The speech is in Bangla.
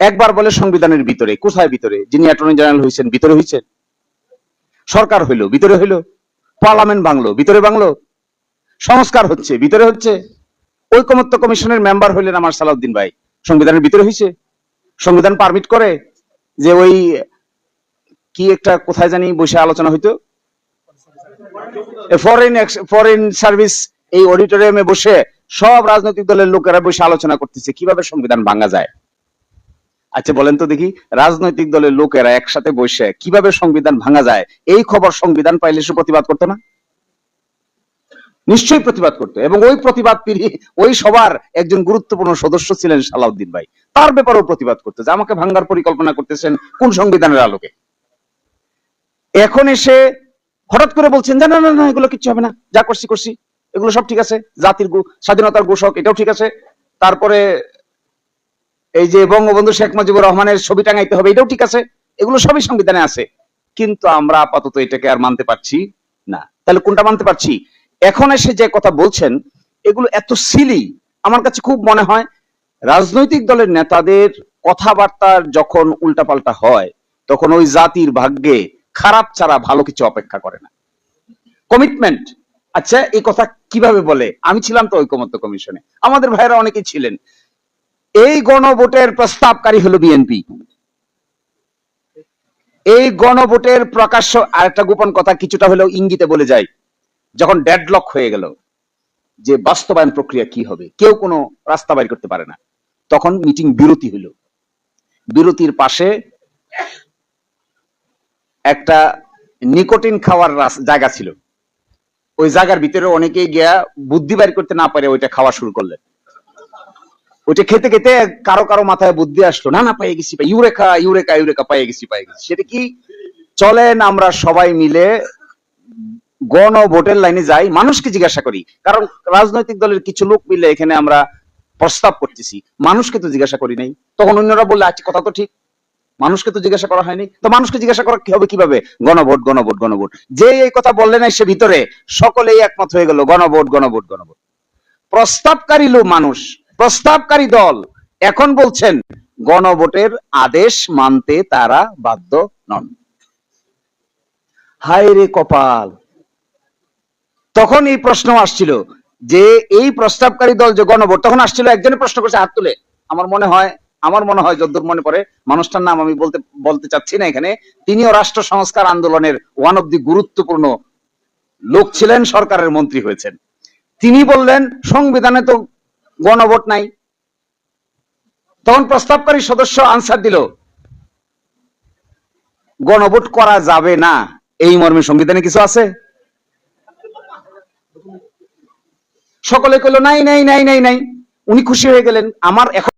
একবার বলে সংবিধানের ভিতরে, কোথায় ভিতরে? যিনি অ্যাটর্নি জেনারেল হয়েছেন ভিতরে হয়েছেন, সরকার হইলো ভিতরে হইলো, পার্লামেন্ট ভাঙলো ভিতরে ভাঙলো, সংস্কার হচ্ছে ভিতরে হচ্ছে, ঐকমত্য কমিশনের মেম্বার হইলেন আমার সালাউদ্দিন ভাই, সংবিধানের ভিতরে হয়েছে? সংবিধান পারমিট করে যে ওই কি একটা কোথায় জানি বসে আলোচনা হইতো, ফরেন সার্ভিস এই অডিটোরিয়ামে বসে সব রাজনৈতিক দলের লোকেরা বসে আলোচনা করতেছে কিভাবে সংবিধান ভাঙা যায়। আচ্ছা বলেন তো দেখি, রাজনৈতিক দলের লোকেরা একসাথে বসে কিভাবে সংবিধান ভাঙা যায় এই খবর সংবিধান পাইলে সে প্রতিবাদ করতো না? নিশ্চয়ই প্রতিবাদ করতো। এবং ওই প্রতিবাদ পিড়ি ওই সবার একজন গুরুত্বপূর্ণ সদস্য ছিলেন সালাউদ্দিন ভাই, তার ব্যাপারেও প্রতিবাদ করতো যে আমাকে ভাঙ্গার পরিকল্পনা করতেছেন কোন সংবিধানের আলোকে। এখন এসে হঠাৎ করে বলছেন যে না না না এগুলো কিচ্ছু হবে না, যা করছি করছি, এগুলো সব ঠিক আছে, জাতির স্বাধীনতার ঘোষক এটাও ঠিক আছে, তারপরে এই যে বঙ্গবন্ধু শেখ মুজিবুর রহমানের ছবি টাঙাইতে হবে এটাও ঠিক আছে, এগুলো সবই সংবিধানে আছে। কিন্তু আমরা আপাতত এটাকে আর মানতে পারছি না। তাহলে কোনটা মানতে পারছি? এখন এসে যে কথা বলছেন এগুলো এত সিলি, আমার কাছে খুব মনে হয় রাজনৈতিক দলের নেতাদের কথাবার্তার যখন উল্টাপাল্টা হয় তখন ওই জাতির ভাগ্যে খারাপ ছাড়া ভালো কিছু অপেক্ষা করে না। কমিটমেন্ট, আচ্ছা এই কথা কিভাবে বলে? আমি ছিলাম তো ঐকমত্য কমিশনে, আমাদের ভাইয়েরা অনেকেই ছিলেন। এই গণভোটের প্রস্তাবকারী হলো বিএনপি। এই গণভোটের প্রকাশ্য আরেকটা গোপন কথা কিছুটা হলেও ইঙ্গিতে বলে যায়, যখন ডেডলক হয়ে গেল যে বাস্তবায়ন প্রক্রিয়া কি হবে, কেউ কোনো রাস্তা বাইর করতে পারে না, তখন মিটিং বিরতি হইল। বিরতির পাশে একটা নিকোটিন খাওয়ার জায়গা ছিল, ওই জায়গার ভিতরে অনেকেই গিয়া বুদ্ধি বাইর করতে না পারে ওইটা খাওয়া শুরু করলেন। ওইটা খেতে খেতে কারো কারো মাথায় বুদ্ধি আসলো, না না পেয়ে গেছি, ইউরেকা ইউরেকা ইউরেকা পেয়ে গেছি পেয়ে গেছি। সেটা কি? চলেন আমরা সবাই মিলে গণভোটের লাইনে যাই, মানুষকে জিজ্ঞাসা করি, কারণ রাজনৈতিক দলের কিছু লোক মিলে এখানে আমরা প্রস্তাব করতেছি, মানুষকে তো জিজ্ঞাসা করি নাই। তখন অন্যরা বললে আচ্ছা কথা তো ঠিক, মানুষকে তো জিজ্ঞাসা করা হয়নি, তো মানুষকে জিজ্ঞাসা করা কি হবে কিভাবে? গণভোট গণভোট গণভোট। যে এই কথা বললেন সে ভিতরে সকলেই একমত হয়ে গেল গণভোট গণভোট গণভোট। প্রস্তাবকারী লোক মানুষ, প্রস্তাবকারী দল এখন বলছেন গণভোটের আদেশ মানতে তারা বাধ্য নন। হায় রে কপাল! তখন এই প্রশ্ন আসছিল যে এই প্রস্তাবকারী দল যে গণভোট, তখন আসছিল একজনের প্রশ্ন করছে হাত তুলে, আমার মনে হয় যদ্দূর মনে পড়ে, মানুষটার নাম আমি বলতে চাচ্ছি না এখানে, তিনিও রাষ্ট্র সংস্কার আন্দোলনের ওয়ান অফ দি গুরুত্বপূর্ণ লোক ছিলেন, সরকারের মন্ত্রী হয়েছেন। তিনি বললেন সংবিধানে তো গণভোট নাই। তখন প্রস্তাবকারী সদস্য আনসার দিল গণভোট করা যাবে না, এই মর্মে সংবিধানে কিছু আছে? সকলে কইল নাই নাই নাই নাই নাই। উনি খুশি হয়ে গেলেন। আমার এখন